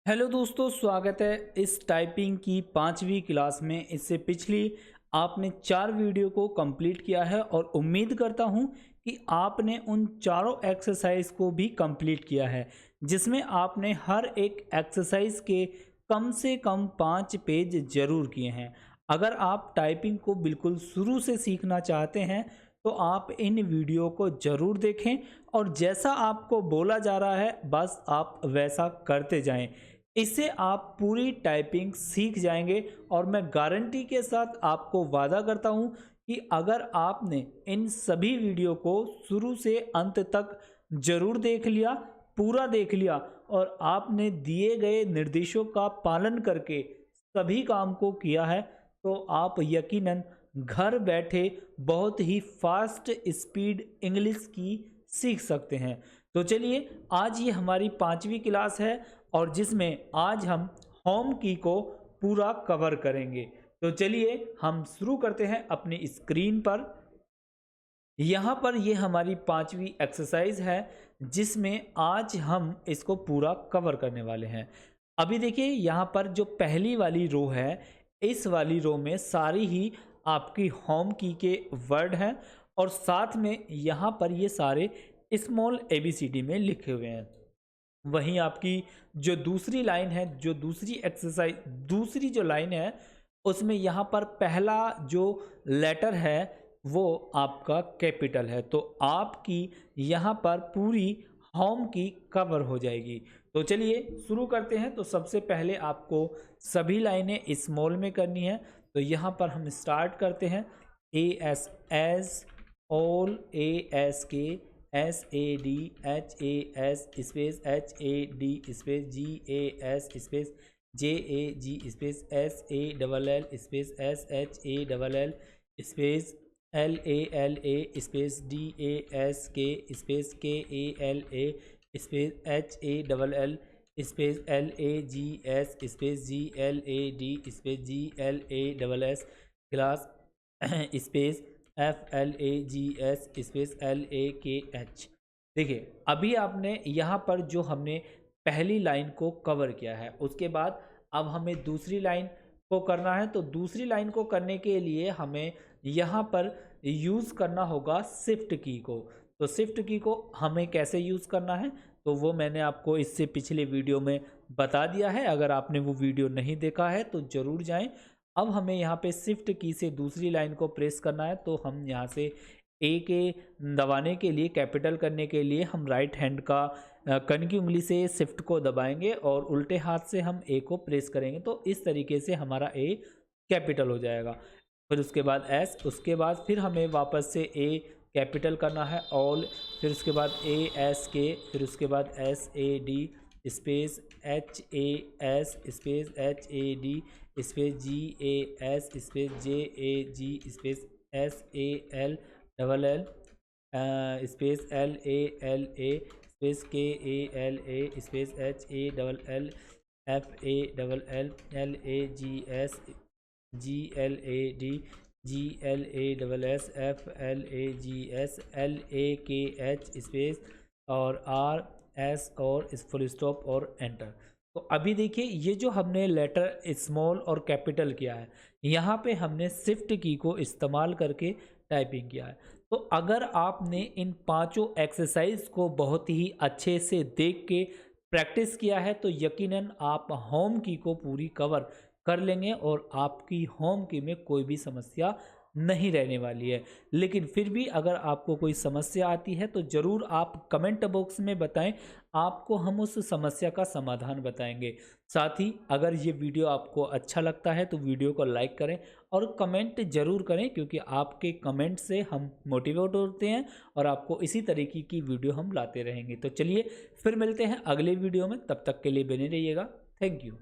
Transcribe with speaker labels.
Speaker 1: Hello दोस्तों, स्वागत है इस टाइपिंग की 5वीं क्लास में। इससे पिछली आपने 4 वीडियो को कंप्लीट किया है और उम्मीद करता हूं कि आपने उन चारों एक्सरसाइज को भी कंप्लीट किया है, जिसमें आपने हर एक एक्सरसाइज के कम से कम 5 पेज जरूर किए हैं। अगर आप टाइपिंग को बिल्कुल शुरू से सीखना चाहते हैं तो आप इन वीडियो को ज़रूर देखें और जैसा आपको बोला जा रहा है बस आप वैसा करते जाएं। इससे आप पूरी टाइपिंग सीख जाएंगे और मैं गारंटी के साथ आपको वादा करता हूं कि अगर आपने इन सभी वीडियो को शुरू से अंत तक ज़रूर देख लिया, पूरा देख लिया और आपने दिए गए निर्देशों का पालन करके सभी काम को किया है, तो आप यकीनन घर बैठे बहुत ही फास्ट स्पीड इंग्लिश की सीख सकते हैं। तो चलिए, आज ये हमारी 5वीं क्लास है और जिसमें आज हम होम की को पूरा कवर करेंगे। तो चलिए हम शुरू करते हैं अपनी स्क्रीन पर। यहाँ पर ये हमारी 5वीं एक्सरसाइज है जिसमें आज हम इसको पूरा कवर करने वाले हैं। अभी देखिए, यहाँ पर जो पहली वाली रो है, इस वाली रो में सारी ही आपकी होम की के वर्ड हैं और साथ में यहाँ पर ये सारे स्मॉल ABCD में लिखे हुए हैं। वहीं आपकी जो दूसरी लाइन है, जो दूसरी एक्सरसाइज दूसरी जो लाइन है, उसमें यहाँ पर पहला जो लेटर है वो आपका कैपिटल है, तो आपकी यहाँ पर पूरी होम की कवर हो जाएगी। तो चलिए शुरू करते हैं। तो सबसे पहले आपको सभी लाइनें स्मॉल में करनी है। तो यहाँ पर हम स्टार्ट करते हैं। AS all, ASK SAD HAS space HAD space GAS space JAG space SALL space SHALL space LALA space DASK space KALA space HALL space LAGS space GLAD space GLASS class space FLAGS space LAKH। देखिए, अभी आपने यहाँ पर जो हमने पहली line को cover किया है, उसके बाद अब हमें दूसरी लाइन को करना है। तो दूसरी लाइन को करने के लिए हमें यहाँ पर यूज़ करना होगा शिफ्ट की को। तो शिफ्ट की को हमें कैसे यूज़ करना है तो वो मैंने आपको इससे पिछले वीडियो में बता दिया है। अगर आपने वो वीडियो नहीं देखा है तो ज़रूर जाएं। अब हमें यहाँ पे शिफ्ट की से दूसरी लाइन को प्रेस करना है। तो हम यहाँ से ए के दबाने के लिए, कैपिटल करने के लिए हम राइट हैंड का कन की उंगली से शिफ्ट को दबाएंगे और उल्टे हाथ से हम ए को प्रेस करेंगे। तो इस तरीके से हमारा ए कैपिटल हो जाएगा। फिर उसके बाद एस, उसके बाद फिर हमें वापस से ए कैपिटल करना है ऑल, फिर उसके बाद ASK, फिर उसके बाद SAD space HAS space HAD space GAS space JAG space SALLL space LALA space KALA space HALL FALL LAGS GLAD GLASS FLAGS LAKH space और RS और फुल स्टॉप और एंटर। तो अभी देखिए, ये जो हमने लेटर स्मॉल और कैपिटल किया है, यहाँ पे हमने शिफ्ट की को इस्तेमाल करके टाइपिंग किया है। तो अगर आपने इन पांचों एक्सरसाइज को बहुत ही अच्छे से देख के प्रैक्टिस किया है तो यकीनन आप होम की को पूरी कवर कर लेंगे और आपकी होम की में कोई भी समस्या नहीं रहने वाली है। लेकिन फिर भी अगर आपको कोई समस्या आती है तो ज़रूर आप कमेंट बॉक्स में बताएं, आपको हम उस समस्या का समाधान बताएंगे। साथ ही अगर ये वीडियो आपको अच्छा लगता है तो वीडियो को लाइक करें और कमेंट ज़रूर करें, क्योंकि आपके कमेंट से हम मोटिवेट होते हैं और आपको इसी तरीके की वीडियो हम लाते रहेंगे। तो चलिए फिर मिलते हैं अगले वीडियो में, तब तक के लिए बने रहिएगा। Thank you.